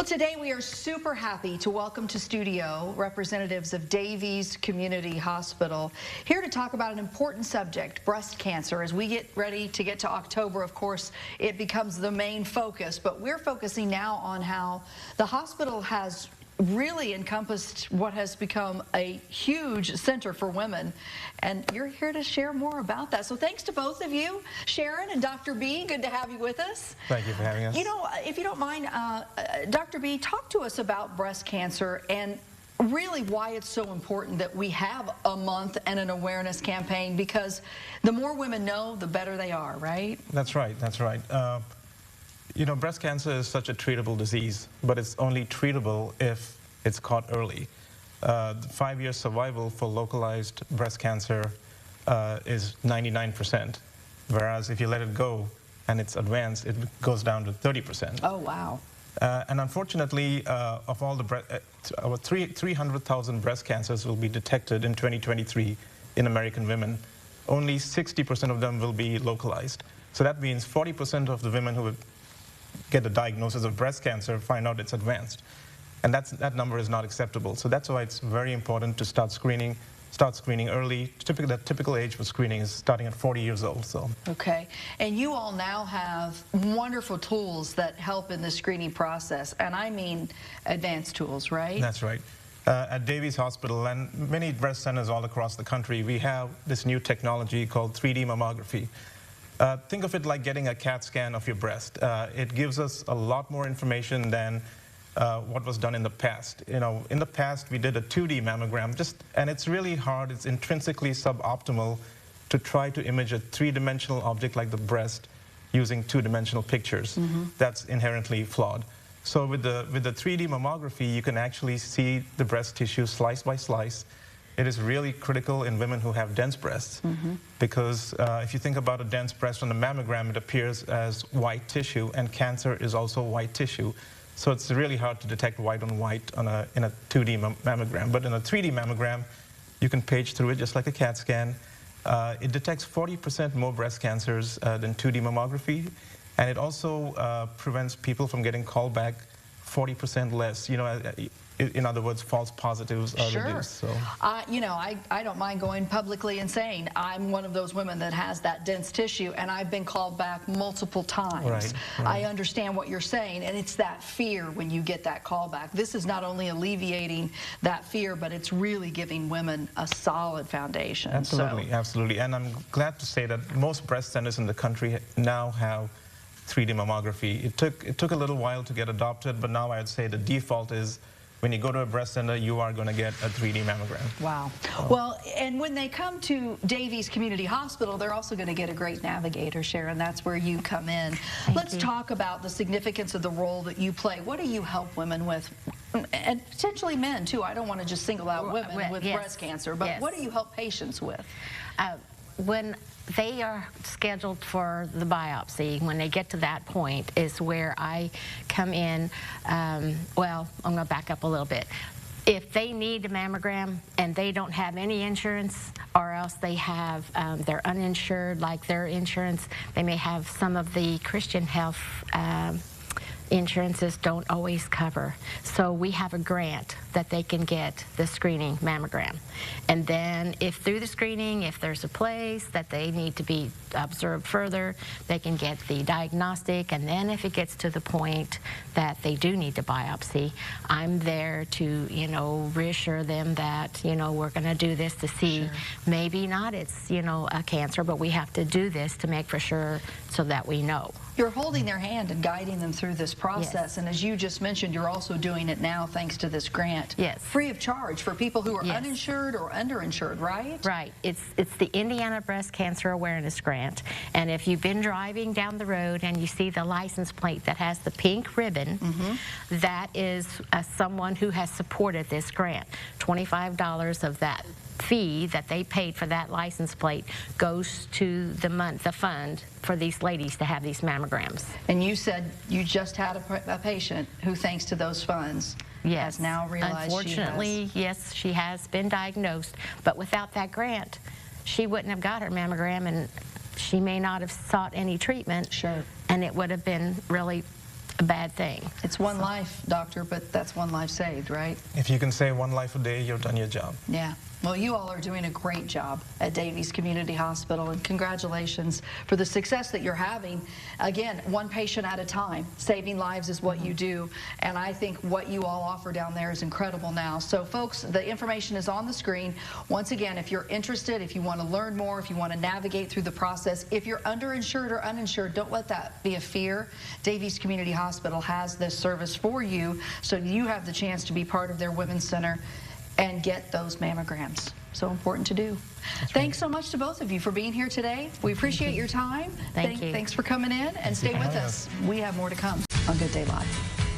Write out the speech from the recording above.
Well, today we are super happy to welcome to studio representatives of Daviess Community Hospital, here to talk about an important subject, breast cancer. As we get ready to get to October, of course, it becomes the main focus, but we're focusing now on how the hospital has really encompassed what has become a huge center for women, and you're here to share more about that. So thanks to both of you, Sharon and Dr. B. Good to have you with us. Thank you for having us. You know, if you don't mind, Dr. B, talk to us about breast cancer and really why it's so important that we have a month and an awareness campaign, because the more women know, the better they are, right? That's right, that's right. You know, breast cancer is such a treatable disease, but it's only treatable if it's caught early. The 5-year survival for localized breast cancer is 99%, whereas if you let it go and it's advanced, it goes down to 30%. Oh, wow. And unfortunately, of all the over 300,000 breast cancers will be detected in 2023 in American women. Only 60% of them will be localized. So that means 40% of the women who get a diagnosis of breast cancer find out it's advanced, and that number is not acceptable. So that's why it's very important to start screening early. The typical age for screening is starting at 40 years old. So okay, and you all now have wonderful tools that help in the screening process, and I mean advanced tools, right? That's right. At Daviess Hospital and many breast centers all across the country, we have this new technology called 3D mammography. Think of it like getting a CAT scan of your breast. It gives us a lot more information than what was done in the past. You know, in the past we did a 2D mammogram, and it's really hard, it's intrinsically suboptimal to try to image a three-dimensional object like the breast using two-dimensional pictures. That's inherently flawed. So with the 3D mammography, you can actually see the breast tissue slice by slice. It is really critical in women who have dense breasts, because if you think about a dense breast on the mammogram, it appears as white tissue, and cancer is also white tissue. So it's really hard to detect white on white in a 2D mammogram. But in a 3D mammogram, you can page through it just like a CAT scan. It detects 40% more breast cancers than 2D mammography, and it also prevents people from getting called back 40% less. You know, in other words, false positives are reduced. So. You know, I don't mind going publicly and saying I'm one of those women that has that dense tissue, and I've been called back multiple times. Right. I understand what you're saying, and it's that fear when you get that call back. This is not only alleviating that fear, but it's really giving women a solid foundation. Absolutely, so. Absolutely. And I'm glad to say that most breast centers in the country now have 3D mammography. It took a little while to get adopted, but now I'd say the default is when you go to a breast center, you are going to get a 3D mammogram. Wow. Well, and when they come to Daviess Community Hospital, they're also going to get a great navigator, Sharon. That's where you come in. Let's talk about the significance of the role that you play. What do you help women with? And potentially men, too. I don't want to just single out women with breast cancer, but what do you help patients with? When they are scheduled for the biopsy, when they get to that point is where I come in. Well, I'm going to back up a little bit. If they need a mammogram and they don't have any insurance, or else they have, they're uninsured, like their insurance, they may have some of the Christian health insurances don't always cover. So we have a grant that they can get the screening mammogram. And then if through the screening, if there's a place that they need to be observed further, they can get the diagnostic. And then if it gets to the point that they do need the biopsy, I'm there to, you know, reassure them that, you know, we're going to do this to see maybe not it's, you know, a cancer, but we have to do this to make for sure so that we know. You're holding their hand and guiding them through this process, and as you just mentioned, you're also doing it now thanks to this grant. Free of charge for people who are uninsured or underinsured, right? Right. It's the Indiana Breast Cancer Awareness Grant, and if you've been driving down the road and you see the license plate that has the pink ribbon, that is someone who has supported this grant. $25 of that fee that they paid for that license plate goes to the fund for these ladies to have these mammograms. And you said you just had a patient who, thanks to those funds, has now realized unfortunately, yes, she has been diagnosed, but without that grant, she wouldn't have got her mammogram, and she may not have sought any treatment. Sure. And it would have been really a bad thing. It's one life, doctor, but that's one life saved, right? If you can save one life a day, you've done your job. Yeah. Well, you all are doing a great job at Daviess Community Hospital, and congratulations for the success that you're having. Again, one patient at a time. Saving lives is what you do, and I think what you all offer down there is incredible now. So, folks, the information is on the screen. Once again, if you're interested, if you want to learn more, if you want to navigate through the process, if you're underinsured or uninsured, don't let that be a fear. Daviess Community Hospital has this service for you, so you have the chance to be part of their Women's Center and get those mammograms. So important to do. Thanks so much to both of you for being here today. We appreciate your time. Thank you. Thanks for coming in, and stay with us. We have more to come on Good Day Live.